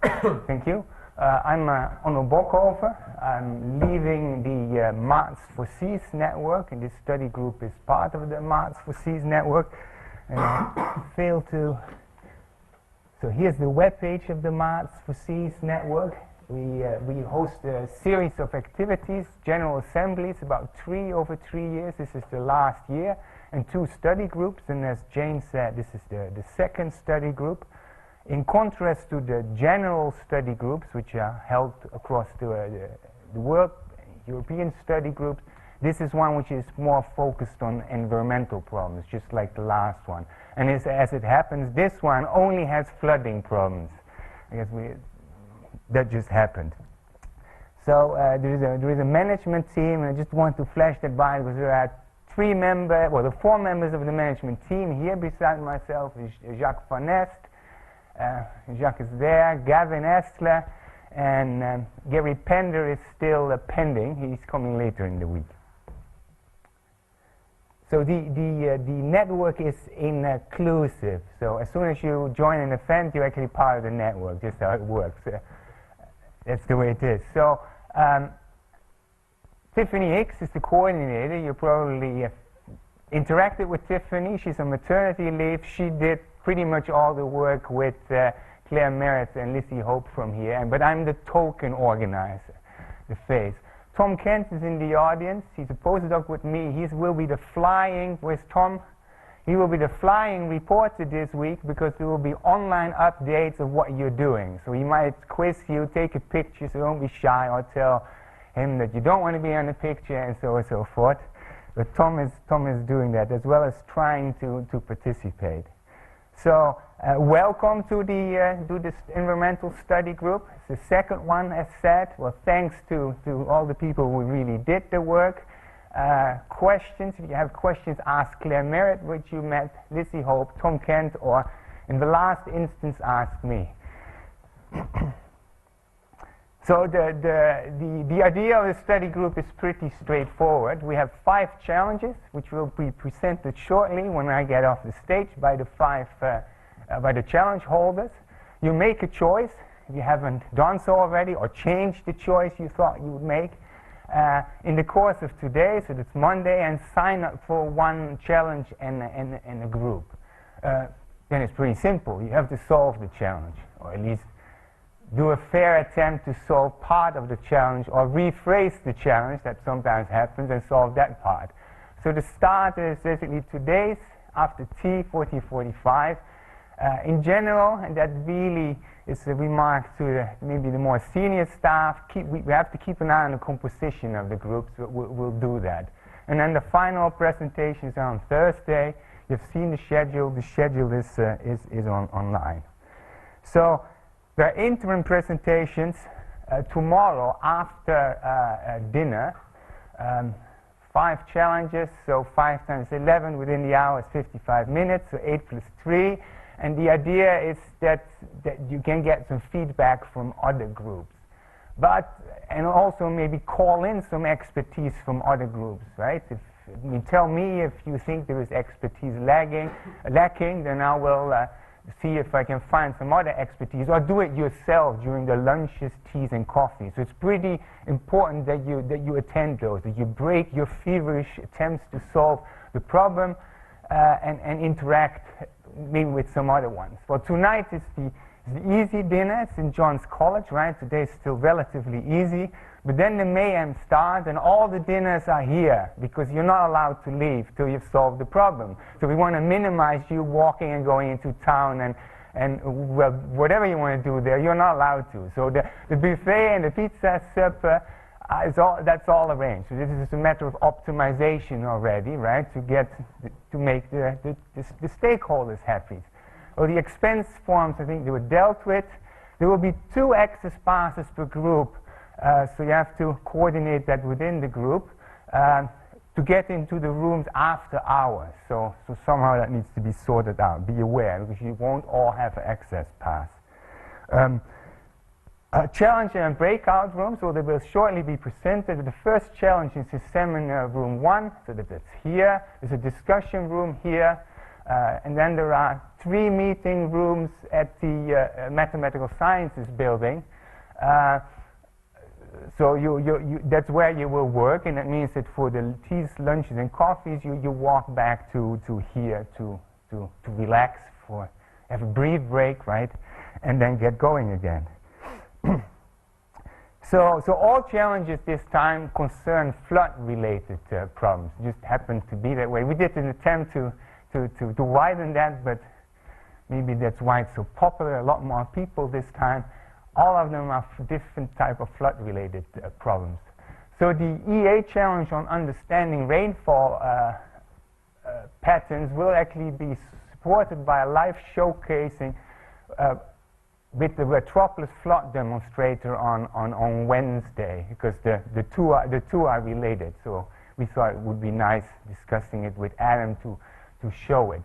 Thank you. I'm Onno Bokhove. I'm leading the Maths for Cs network, and this study group is part of the Maths for Cs network. And I failed to. So here's the web page of the Maths for Cs network. We host a series of activities, general assemblies, about 3 over 3 years. This is the last year, and 2 study groups. And as Jane said, this is the second study group. In contrast to the general study groups, which are held across the world, European study groups, this is one which is more focused on environmental problems, just like the last one. And as it happens, this one only has flooding problems. I guess that just happened. So there is a management team, and I just want to flash that by because there are 3 members, well, the 4 members of the management team here beside myself is Jacques Van Nest. Jacques is there, Gavin Estler, and Gary Pender is still pending. He's coming later in the week. So the network is inclusive. So as soon as you join an event, you're actually part of the network, just how it works. That's the way it is. So Tiffany Hicks is the coordinator. You probably interacted with Tiffany. She's on maternity leave. She did pretty much all the work with Claire Merritt and Lizzie Hope from here, but I'm the token organizer, the face. Tom Kent is in the audience. He's a postdoc with me. He will be the flying, where's Tom? He will be the flying reporter this week because there will be online updates of what you're doing. So he might quiz you, take a picture, so don't be shy, or tell him that you don't want to be on the picture, and so forth. But Tom is doing that, as well as trying to participate. So welcome to this environmental study group. It's the second one, as said. Well, thanks to all the people who really did the work. Questions, if you have questions, ask Claire Merritt, which you met, Lizzie Hope, Tom Kent, or in the last instance, ask me. So the idea of the study group is pretty straightforward. We have 5 challenges, which will be presented shortly when I get off the stage by the by the challenge holders. You make a choice if you haven't done so already, or changed the choice you thought you would make in the course of today. So that's Monday, and sign up for 1 challenge and a group. Then it's pretty simple. You have to solve the challenge, or at least do a fair attempt to solve part of the challenge, or rephrase the challenge, that sometimes happens, and solve that part. So the start is basically today's, after tea, 40:45. In general, and that really is a remark to maybe the more senior staff, we have to keep an eye on the composition of the groups. We'll do that. And then the final presentations are on Thursday. You've seen the schedule. The schedule is online. So there are interim presentations tomorrow after dinner. 5 challenges, so 5 times 11 within the hour is 55 minutes, so 8 plus 3. And the idea is that you can get some feedback from other groups. And also maybe call in some expertise from other groups, right? Tell me if you think there is expertise lacking, then I will see if I can find some other expertise, or do it yourself during the lunches, teas, and coffee. So it's pretty important that you attend those, that you break your feverish attempts to solve the problem and interact maybe with some other ones. Well, tonight is the easy dinner. It's in John's College, right? Today is still relatively easy. But then the mayhem starts, and all the dinners are here because you're not allowed to leave till you've solved the problem. So we want to minimize you walking and going into town and well, whatever you want to do there, you're not allowed to. So the buffet and the pizza supper, that's all arranged. So this is a matter of optimization already, right? To make the stakeholders happy. Well, the expense forms, I think they were dealt with. There will be 2 access passes per group. So you have to coordinate that within the group to get into the rooms after hours. So somehow that needs to be sorted out. Be aware, because you won't all have an access pass. Challenge and breakout rooms, so they will shortly be presented. The first challenge is in seminar room 1, so that's here. There's a discussion room here. And then there are 3 meeting rooms at the Mathematical Sciences building. So that's where you will work, and that means that for the teas, lunches, and coffees, you walk back to here to relax, have a brief break, right, and then get going again. So all challenges this time concern flood-related problems. It just happened to be that way. We did an attempt to widen that, but maybe that's why it's so popular. A lot more people this time. All of them are different type of flood-related problems. So the EA challenge on understanding rainfall patterns will actually be supported by a live showcasing with the Metropolis flood demonstrator on Wednesday, because the two are related. So we thought it would be nice discussing it with Adam to show it.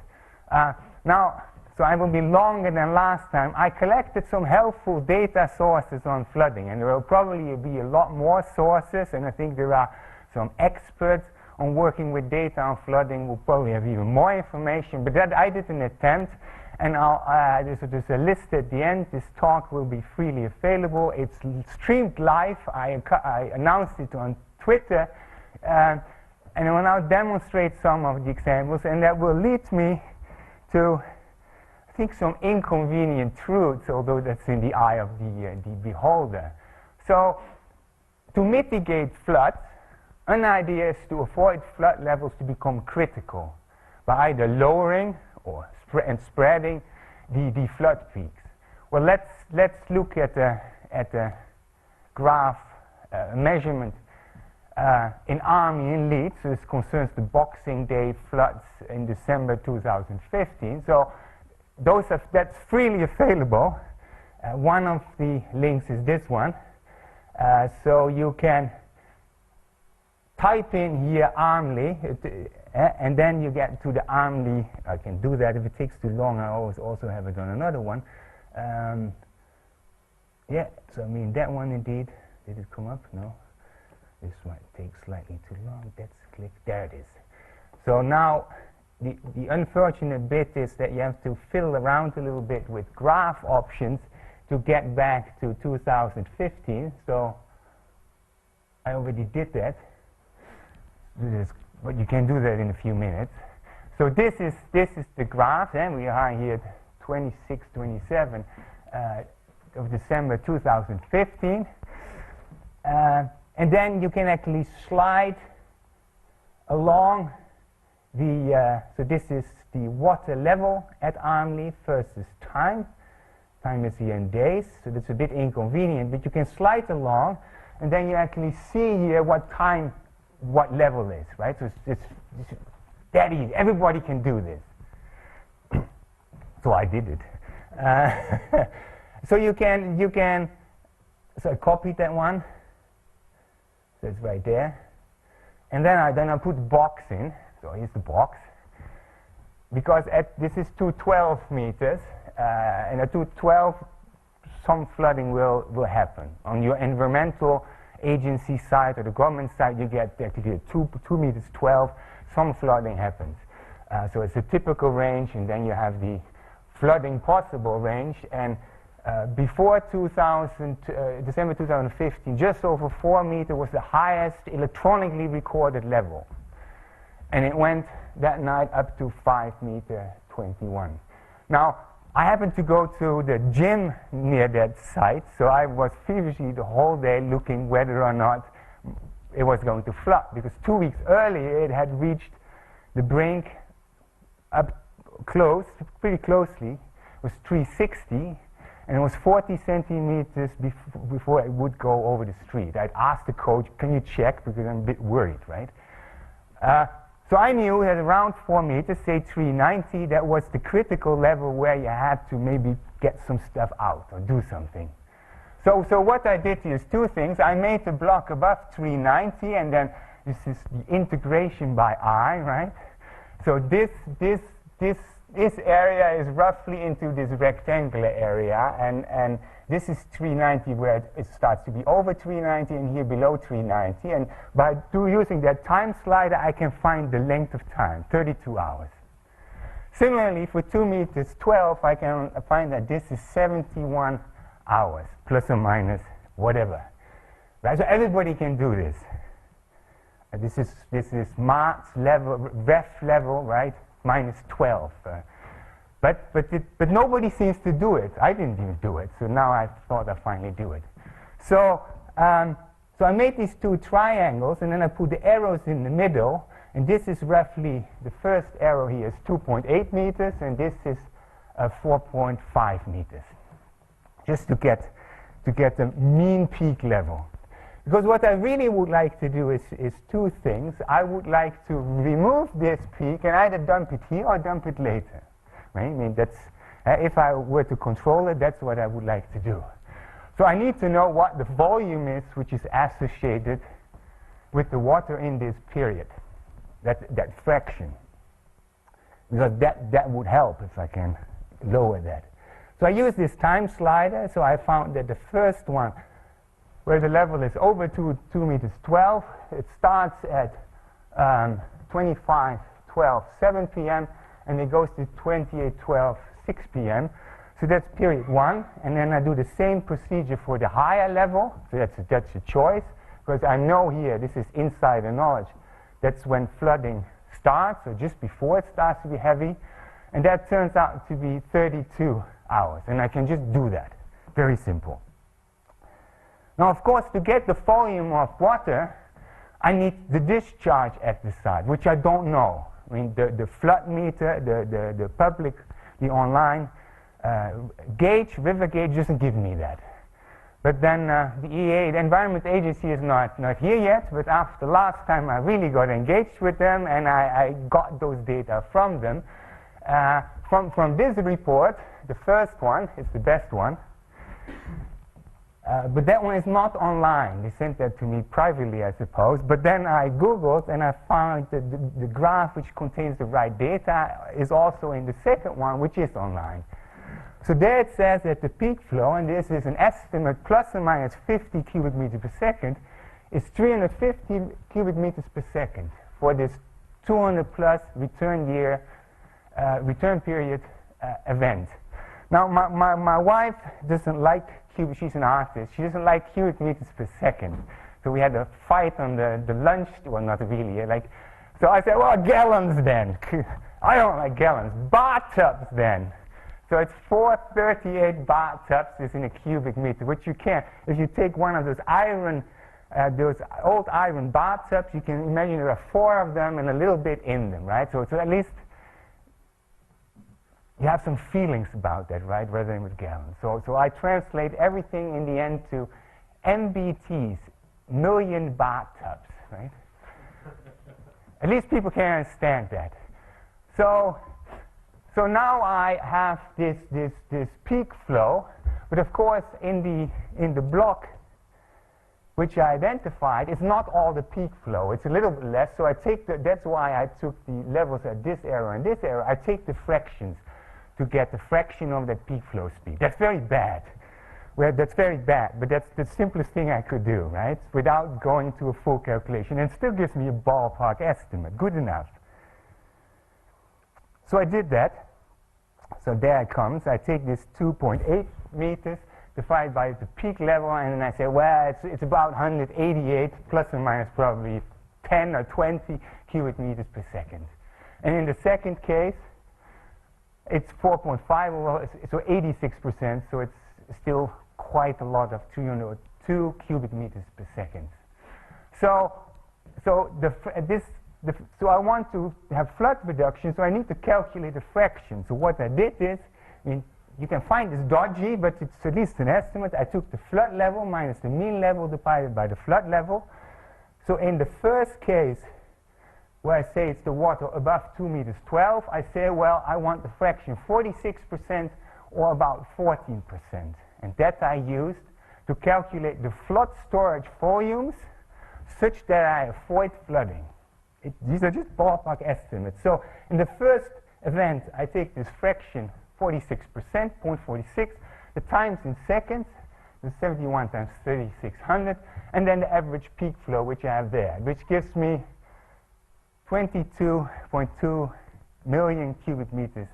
Now. So I will be longer than last time. I collected some helpful data sources on flooding, and there will probably be a lot more sources, and I think there are some experts on working with data on flooding who probably have even more information, but that I did an attempt, and there's a list at the end. This talk will be freely available. It's streamed live. I announced it on Twitter, and I will now demonstrate some of the examples, and that will lead me to I think some inconvenient truths, although that's in the eye of the beholder. So, to mitigate floods, an idea is to avoid flood levels to become critical by either lowering or spreading the flood peaks. Well, let's look at a graph, measurement in Army in Leeds. So this concerns the Boxing Day floods in December 2015. So. That's freely available. One of the links is this one. So you can type in here Armley, and then you get to the Armley. I can do that. If it takes too long, I always also have it on another one. Yeah, so I mean that one indeed. Did it come up? No. This one takes slightly too long. Let's click. There it is. So now, the unfortunate bit is that you have to fiddle around a little bit with graph options to get back to 2015. So I already did that, but you can do that in a few minutes. So this is the graph, and we are here at 26, 27 of December 2015. And then you can actually slide along so this is the water level at Armley versus time. Time is here in days, so that's a bit inconvenient, but you can slide along, and then you actually see here what level is, right? So it's that easy. Everybody can do this. So I did it. So you can. So I copied that one. So it's right there, and then I put box in. So here's the box, because this is 212 meters, and at 212, some flooding will happen. On your environmental agency side or the government side, you get actually 2 meters 12, some flooding happens. So it's a typical range, and then you have the flooding possible range, and before December 2015, just over 4 meters was the highest electronically recorded level. And it went that night up to 5 meter 21. Now, I happened to go to the gym near that site, so I was feverishly the whole day looking whether or not it was going to flood, because 2 weeks earlier it had reached the brink up close, pretty closely. It was 360, and it was 40 centimeters before it would go over the street. I'd asked the coach, can you check, because I'm a bit worried, right? So I knew that around 4 meters, say 390, that was the critical level where you had to maybe get some stuff out or do something. So what I did is two things. I made the block above 390, and then this is the integration by I, right? So this area is roughly into this rectangular area, and this is 390 where it starts to be over 390, and here below 390. And by using that time slider, I can find the length of time, 32 hours. Similarly, for 2 meters 12, I can find that this is 71 hours, plus or minus whatever. Right? So everybody can do this. This is March level, ref level, right? Minus 12. But nobody seems to do it. I didn't even do it, so now I thought I'd finally do it. So I made these two triangles, and then I put the arrows in the middle, and this is roughly, the first arrow here is 2.8 meters, and this is 4.5 meters, just to get the mean peak level. Because what I really would like to do is two things. I would like to remove this peak and either dump it here or dump it later. Right? I mean, that's, if I were to control it, that's what I would like to do. So I need to know what the volume is which is associated with the water in this period, that fraction. Because that would help if I can lower that. So I use this time slider, so I found that the first one, where the level is over 2 meters 12, it starts at 25:12, 7 p.m., and it goes to 28:12, 6 p.m. So that's period 1, and then I do the same procedure for the higher level. So that's a choice, because I know here, this is insider knowledge, that's when flooding starts, or just before it starts to be heavy, and that turns out to be 32 hours, and I can just do that. Very simple. Now, of course, to get the volume of water, I need the discharge at the site, which I don't know. I mean, the flood meter, the public, the online gauge, river gauge, doesn't give me that. But then the EA, the Environment Agency, is not here yet, but after last time I really got engaged with them, and I got those data from them. From this report, the first one is the best one. But that one is not online. They sent that to me privately, I suppose. But then I Googled, and I found that the graph which contains the right data is also in the second one, which is online. So there it says that the peak flow, and this is an estimate plus or minus 50 cubic meters per second, is 350 cubic meters per second for this 200 plus return period event. Now, my wife doesn't like she's an artist. She doesn't like cubic meters per second. So we had a fight on the lunch. Well, not really. So I said, well, gallons then. I don't like gallons. Bathtubs then. So it's 438 bathtubs is in a cubic meter, which you can. If you take one of those old iron bathtubs, you can imagine there are 4 of them and a little bit in them, right? So at least you have some feelings about that, right, rather than with gallons. So I translate everything in the end to MBTs, million bathtubs, right? At least people can understand that. So now I have this peak flow, but of course in the block which I identified, it's not all the peak flow. It's a little bit less. So that's why I took the levels at this arrow and this arrow. I take the fractions to get the fraction of that peak flow speed. That's very bad. Well, that's very bad, but that's the simplest thing I could do, right? Without going to a full calculation. And it still gives me a ballpark estimate. Good enough. So I did that. So there it comes. I take this 2.8 meters, divided by the peak level, and then I say, well, it's about 188, plus or minus probably 10 or 20 cubic meters per second. And in the second case, it's 4.5, well, so 86%, so it's still quite a lot of 302 cubic meters per second. So I want to have flood reduction, so I need to calculate the fraction. So what I did is, I mean, you can find this dodgy, but it's at least an estimate. I took the flood level minus the mean level divided by the flood level. So in the first case, where I say it's the water above 2 meters 12, I say, well, I want the fraction 46% or about 14%. And that I used to calculate the flood storage volumes such that I avoid flooding. These are just ballpark estimates. So in the first event, I take this fraction 46%, 0.46, the times in seconds, the 71 times 3600, and then the average peak flow, which I have there, which gives me 22.2 million cubic meters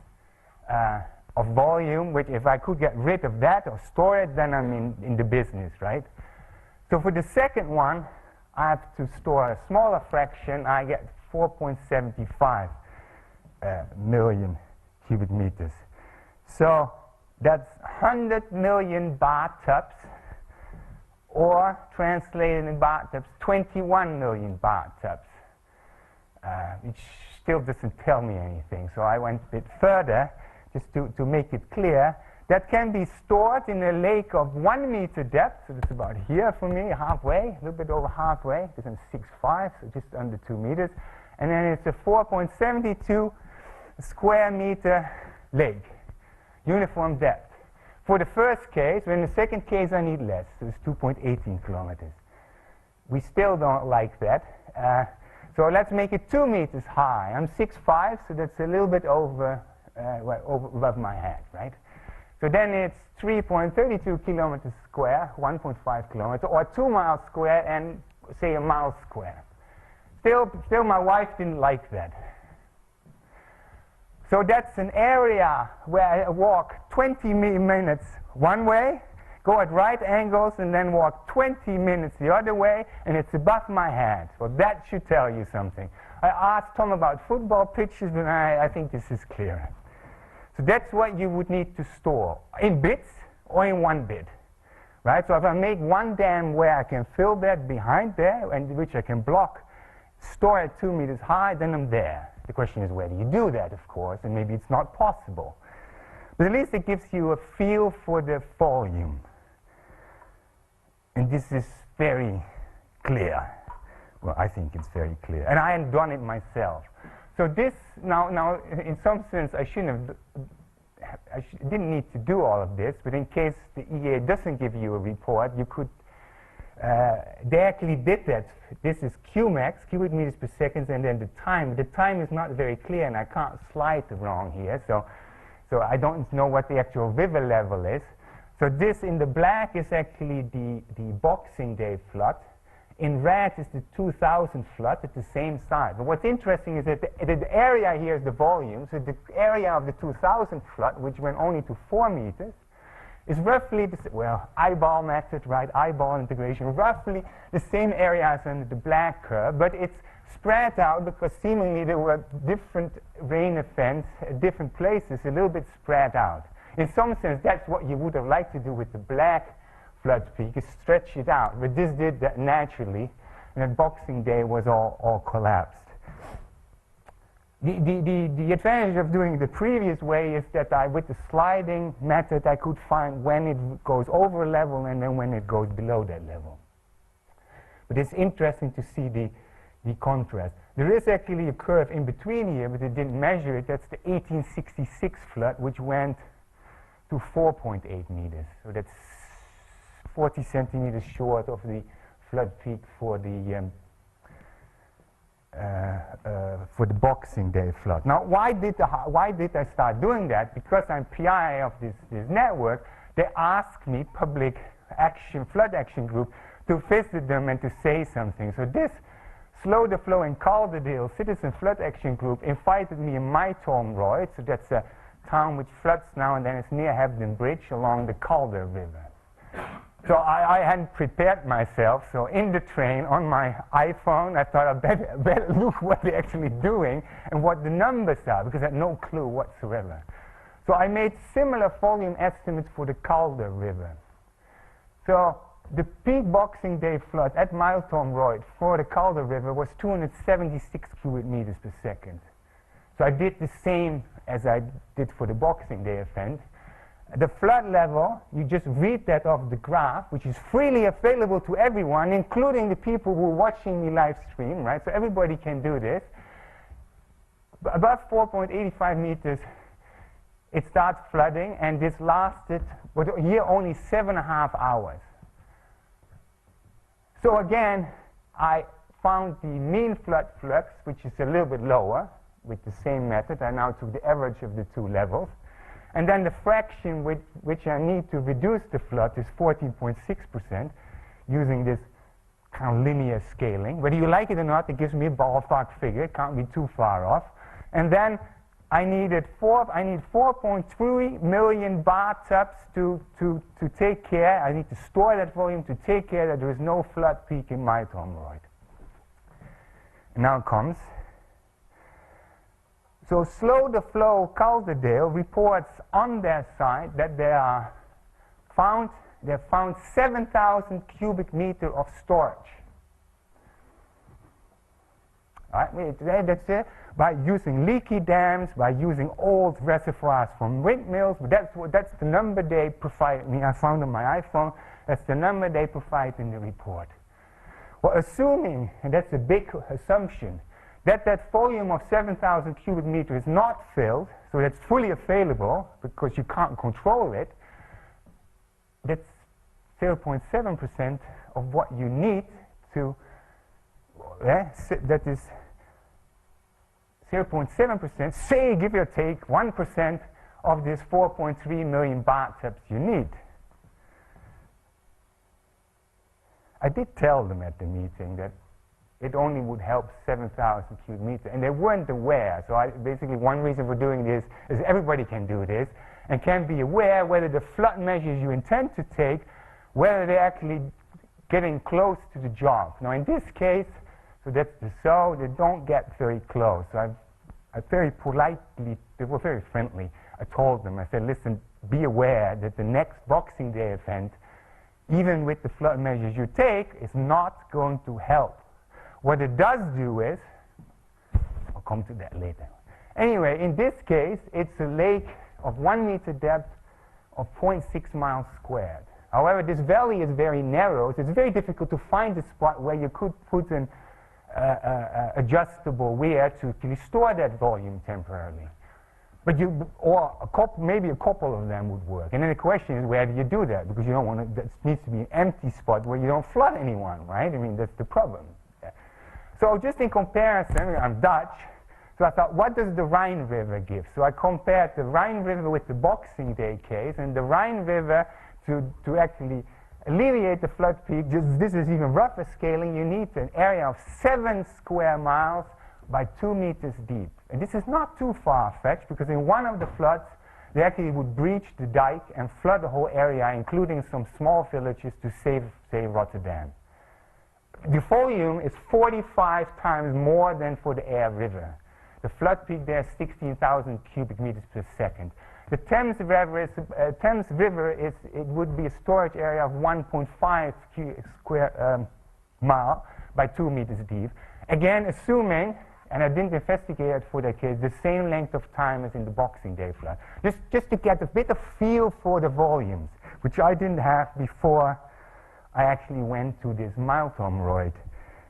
of volume, which if I could get rid of that or store it, then I'm in the business, right? So for the second one, I have to store a smaller fraction. I get 4.75 million cubic meters. So that's 100 million bathtubs, or translated in bathtubs, 21 million bathtubs, which still doesn't tell me anything. So I went a bit further just to make it clear. That can be stored in a lake of 1 meter depth, so that's about here for me, halfway, a little bit over halfway, because I'm 6'5", so just under 2 meters. And then it's a 4.72 square meter lake, uniform depth. For the first case, in the second case I need less, so it's 2.18 kilometers. We still don't like that. So let's make it 2 meters high. I'm 6'5", so that's a little bit over above my head, right? So then it's 3.32 kilometers square, 1.5 kilometers, or 2 miles square, and say a mile square. Still my wife didn't like that. So that's an area where I walk 20 minutes one way, go at right angles, and then walk 20 minutes the other way, and it's above my head. Well, that should tell you something. I asked Tom about football pitches, and I think this is clear. So that's what you would need to store, in bits or in 1 bit, right? So if I make one dam where I can fill that behind there, and which I can block, store it 2 meters high, then I'm there. The question is, where do you do that, of course, and maybe it's not possible. But at least it gives you a feel for the volume. And this is very clear. Well, I think it's very clear. And I hadn't done it myself. So this, now in some sense, I didn't need to do all of this, but in case the EA doesn't give you a report, you could, they actually did that. This is Qmax, cubic meters per second, and then the time. The time is not very clear, and I can't slide wrong here, so I don't know what the actual river level is. So this in the black is actually the Boxing Day flood. In red is the 2000 flood at the same side. But what's interesting is that the area here is the volume. So the area of the 2000 flood, which went only to 4 meters, is roughly, eyeball method, right? Eyeball integration, roughly the same area as under the black curve, but it's spread out because seemingly there were different rain events at different places, a little bit spread out. In some sense, that's what you would have liked to do with the black flood peak, is stretch it out. But this did that naturally, and then Boxing Day was all collapsed. The advantage of doing the previous way is that with the sliding method, I could find when it goes over a level and then when it goes below that level. But it's interesting to see the contrast. There is actually a curve in between here, but it didn't measure it. That's the 1866 flood, which went to 4.8 meters. So that's 40 centimeters short of the flood peak for the Boxing Day flood. Now, why did I start doing that? Because I'm PI of this network. They asked me, public action, flood action group, to visit them and to say something. So this Slow the Flow in Calderdale Citizen Flood Action Group invited me in Mytholmroyd, so that's a town which floods now and then. It's near Hebden Bridge along the Calder River. So I hadn't prepared myself, so in the train on my iPhone I thought I better look what they're actually doing and what the numbers are, because I had no clue whatsoever. So I made similar volume estimates for the Calder River. So the peak Boxing Day flood at Mytholmroyd for the Calder River was 276 cubic meters per second. So I did the same as I did for the Boxing Day event. The flood level, you just read that off the graph, which is freely available to everyone, including the people who are watching me live stream, right? So everybody can do this. Above 4.85 meters, it starts flooding, and this lasted, but here only 7.5 hours. So again, I found the mean flood flux, which is a little bit lower with the same method. I now took the average of the two levels. And then the fraction with which I need to reduce the flood is 14.6% using this kind of linear scaling. Whether you like it or not, it gives me a ballpark figure. It can't be too far off. And then I need 4.3 million bathtubs to take care. I need to store that volume to take care that there is no flood peak in my toroid. And now it comes. So Slow the Flow Calderdale reports on their side that they found 7,000 cubic meter of storage. All right, that's it. By using leaky dams, by using old reservoirs from windmills, but that's the number they provide me. I found on my iPhone. That's the number they provide in the report. Well, assuming, and that's a big assumption, that volume of 7,000 cubic meters is not filled, so that's fully available because you can't control it, that's 0.7% of what you need to, that is 0.7%, say, give or take, 1% of this 4.3 million bathtubs you need. I did tell them at the meeting that it only would help 7,000 cubic meters, and they weren't aware. So basically one reason for doing this is everybody can do this and can be aware whether the flood measures you intend to take, whether they're actually getting close to the job. Now in this case, so that's the so, they don't get very close. So I very politely, they were very friendly. I told them, I said, listen, be aware that the next Boxing Day event, even with the flood measures you take, is not going to help. What it does do is, I'll come to that later. Anyway, in this case, it's a lake of 1 meter depth of 0.6 miles squared. However, this valley is very narrow, so it's very difficult to find a spot where you could put an adjustable weir to restore that volume temporarily. But maybe a couple of them would work. And then the question is, where do you do that? Because you don't want to, that needs to be an empty spot where you don't flood anyone, right? I mean, that's the problem. Yeah. So just in comparison, I'm Dutch, so I thought, what does the Rhine River give? So I compared the Rhine River with the Boxing Day case, and the Rhine River, to actually alleviate the flood peak, this is even rougher scaling, you need an area of 7 square miles by 2 meters deep. And this is not too far-fetched, because in one of the floods, they actually would breach the dike and flood the whole area, including some small villages to save Rotterdam. The volume is 45 times more than for the Aire River. The flood peak there is 16,000 cubic meters per second. The Thames River it would be a storage area of 1.5 square mile by 2 meters deep. Again, assuming, and I didn't investigate it for that case, the same length of time as in the Boxing Day flood. Just to get a bit of feel for the volumes, which I didn't have before I actually went to this Miltoroid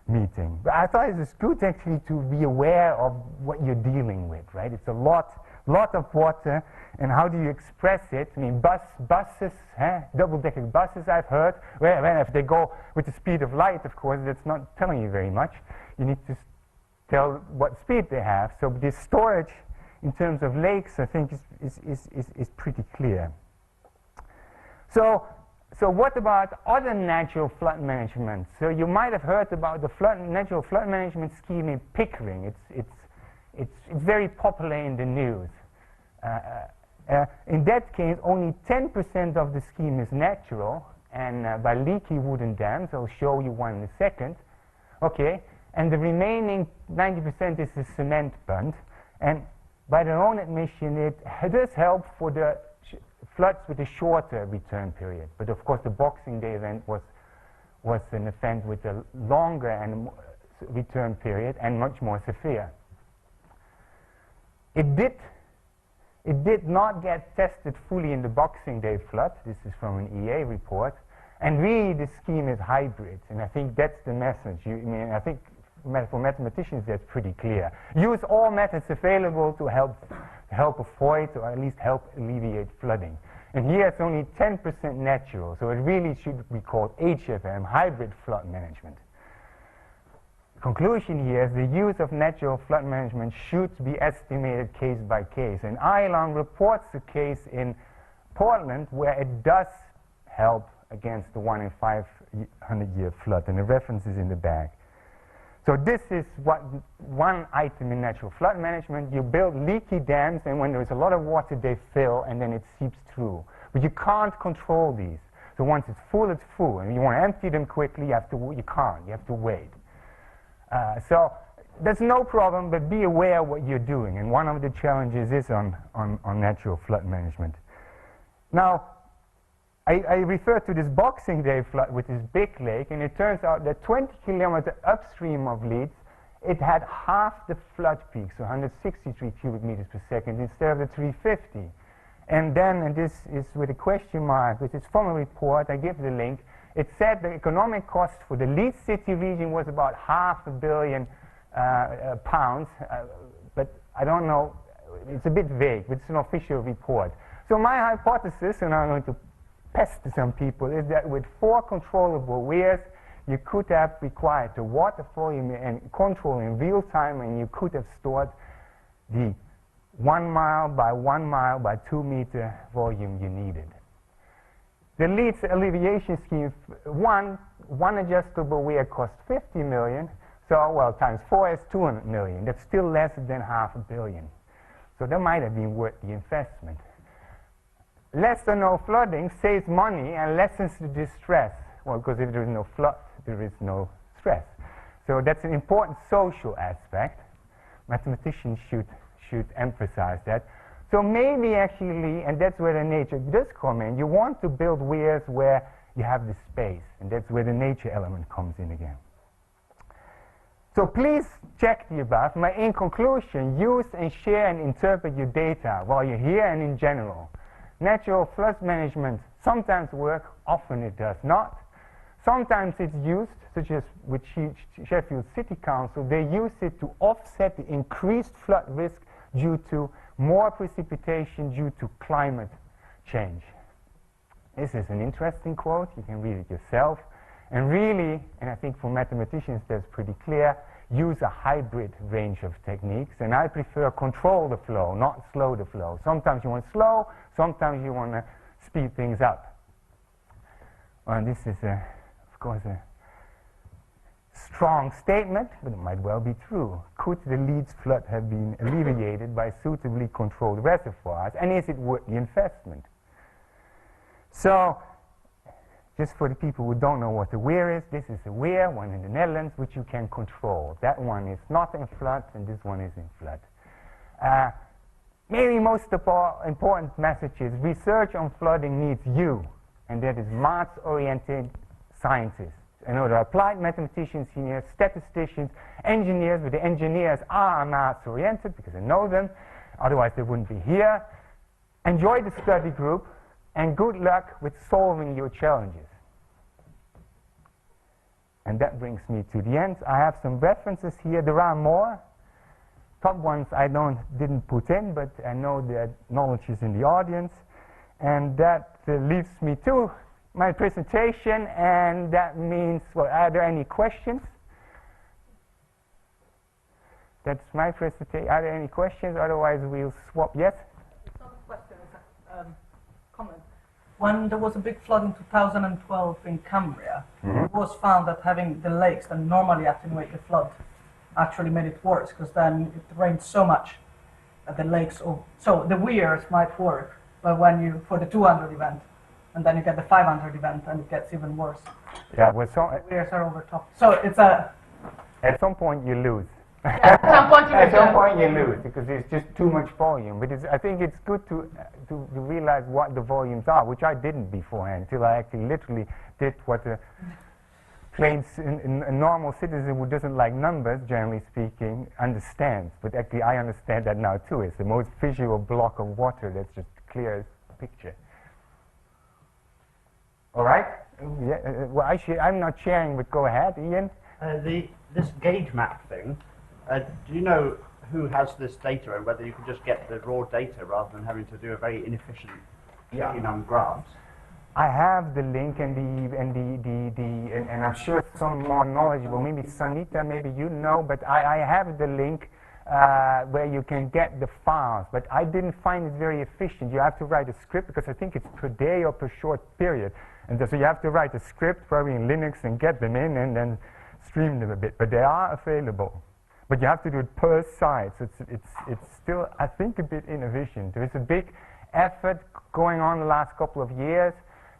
meeting. But I thought it was good actually to be aware of what you're dealing with, right? It's a lot of water, and how do you express it? I mean, buses, double-decker buses, I've heard. Well, if they go with the speed of light, of course, that's not telling you very much. You need to tell what speed they have. So this storage, in terms of lakes, I think is pretty clear. So what about other natural flood management? So you might have heard about the natural flood management scheme in Pickering. It's very popular in the news. In that case, only 10% of the scheme is natural, and by leaky wooden dams. I'll show you one in a second. Okay, and the remaining 90% is a cement bund. And by their own admission, it does help for the floods with a shorter return period. But of course, the Boxing Day event was an event with a longer and return period and much more severe. It did not get tested fully in the Boxing Day flood. This is from an EA report. And really, the scheme is hybrid. And I think that's the message. I think for mathematicians, that's pretty clear. Use all methods available to help avoid or at least help alleviate flooding. And here it's only 10% natural. So it really should be called HFM, hybrid flood management. Conclusion here is the use of natural flood management should be estimated case by case. And ILON reports a case in Portland where it does help against the 1 in 500-year flood, and the reference is in the back. So this is one item in natural flood management. You build leaky dams, and when there's a lot of water, they fill, and then it seeps through. But you can't control these. So once it's full, it's full. And you want to empty them quickly, you can't. You have to wait. So there's no problem, but be aware what you're doing. And one of the challenges is on natural flood management. Now, I refer to this Boxing Day flood with this big lake, and it turns out that 20 kilometers upstream of Leeds, it had half the flood peak, so 163 cubic meters per second instead of the 350. And then, and this is with a question mark, which is from a report, I give the link, it said the economic cost for the Leeds city region was about £500 million, but I don't know, it's a bit vague, but it's an official report. So my hypothesis, and I'm going to pester some people, is that with 4 controllable weirs, you could have required the water volume and control in real time, and you could have stored the 1 mile by 1 mile by 2 meter volume you needed. The Leeds alleviation scheme, one adjustable weir cost 50 million, so well times 4 is 200 million. That's still less than $500 million. So that might have been worth the investment. Less or no flooding saves money and lessens the distress. Well, because if there is no flood, there is no stress. So that's an important social aspect. Mathematicians should emphasize that. So maybe actually, and that's where the nature does come in, you want to build weirs where you have the space, and that's where the nature element comes in again. So please check the above. In conclusion, use and share and interpret your data while you're here and in general. Natural flood management sometimes works, often it does not. Sometimes it's used, such as with Sheffield City Council, they use it to offset the increased flood risk due to more precipitation due to climate change. This is an interesting quote, you can read it yourself. And really, and I think for mathematicians that's pretty clear, use a hybrid range of techniques, and I prefer control the flow, not slow the flow. Sometimes you want slow, sometimes you want to speed things up. Well, this is, of course, a strong statement, but it might well be true. Could the Leeds flood have been alleviated by suitably controlled reservoirs, and is it worth the investment? So, just for the people who don't know what a weir is, this is a weir, one in the Netherlands, which you can control. That one is not in flood, and this one is in flood. Maybe most important message is research on flooding needs you, and that is maths-oriented scientists. I know there are applied mathematicians here, statisticians, engineers, but the engineers are maths-oriented because I know them, otherwise they wouldn't be here. Enjoy the study group, and good luck with solving your challenges. And that brings me to the end. I have some references here. There are more. Top ones I didn't put in, but I know that knowledge is in the audience. And that leads me to my presentation, and that means, well, are there any questions? That's my presentation. Are there any questions? Otherwise, we'll swap. Yes? It's not a question, it's a comment. When there was a big flood in 2012 in Cumbria, it was found that having the lakes that normally attenuate the flood actually made it worse, because then it rained so much that the lakes, so the weirs might work, but when you, for the 200 event, and then you get the 500 event, and it gets even worse. Yeah, well, the weirs are overtopped. So it's a... At some point you lose. Yeah, at some point you lose because there's just too much volume. But I think it's good to realize what the volumes are, which I didn't beforehand until I actually literally did what a normal citizen who doesn't like numbers, generally speaking, understands. But actually I understand that now too. It's the most visual block of water that's just clear as a picture. All right? Yeah, well, I'm not sharing, but go ahead, Ian. This gauge map thing, do you know who has this data and whether you can just get the raw data rather than having to do a very inefficient checking on graphs? I have the link and I'm sure some more knowledgeable, maybe Sanita, maybe you know, but I have the link where you can get the files, but I didn't find it very efficient. You have to write a script because I think it's per day or per short period. And so you have to write a script, probably in Linux, and get them in, and then stream them a bit, but they are available. But you have to do it per site, so it's still, I think, a bit inefficient. There is a big effort going on the last couple of years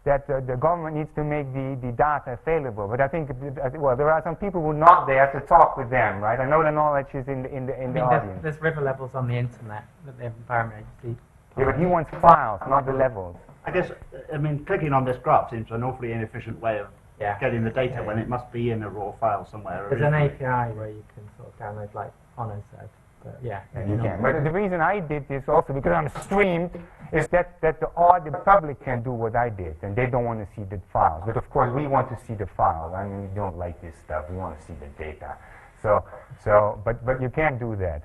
that the government needs to make the data available. But I think, well, there are some people who are not there to talk with them, right? I know the knowledge is in the audience. There's river levels on the internet that the Environment Agency. Yeah, but he wants files, not the levels. I guess, I mean, clicking on this graph seems an awfully inefficient way of Yeah. getting the data when it must be in a raw file somewhere. There's an API where you can sort of download, like Onno said. But yeah, You can. But the reason I did this also, because I'm streamed, is that the public can do what I did, and they don't want to see the files. But of course, we want to see the files. I mean, we don't like this stuff. We want to see the data. But you can't do that.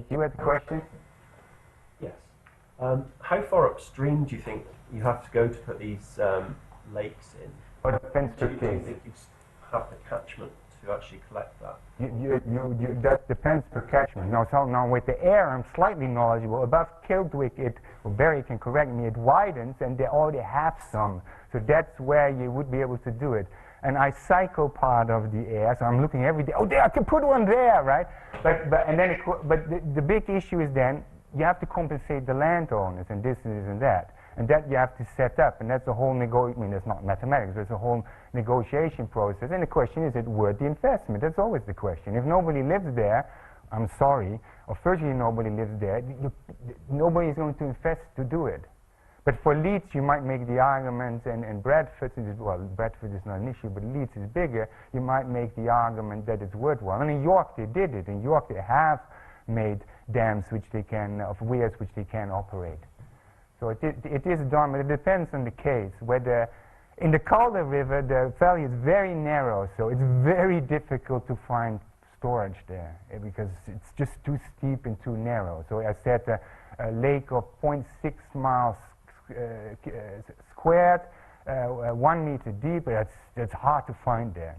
You had a question? Yes. How far upstream do you think you have to go to put these lakes in? Well, it depends Do per you case. think you'd have the catchment to actually collect that? That depends per catchment. Now with the air, I'm slightly knowledgeable. Above Kildwick, Barry can correct me, it widens, and they already have some. So that's where you would be able to do it. And I cycle part of the air, so I'm looking every day. Oh, there, I can put one there, right? But the big issue is then you have to compensate the landowners and this and that. And that you have to set up, and that's a whole it's not mathematics, it's a whole negotiation process. And the question is it worth the investment? That's always the question. If nobody lives there, I'm sorry, or virtually nobody lives there, nobody is going to invest to do it. But for Leeds, you might make the argument, and Bradford, well, Bradford is not an issue, but Leeds is bigger, you might make the argument that it's worthwhile. And in York, they did it. In York, they have made dams of weirs which they can operate. So it is done, but it depends on the case. Whether in the Calder River, the valley is very narrow, so it's very difficult to find storage there because it's just too steep and too narrow. So I said a lake of 0.6 miles squared, 1 meter deep, but that's hard to find there.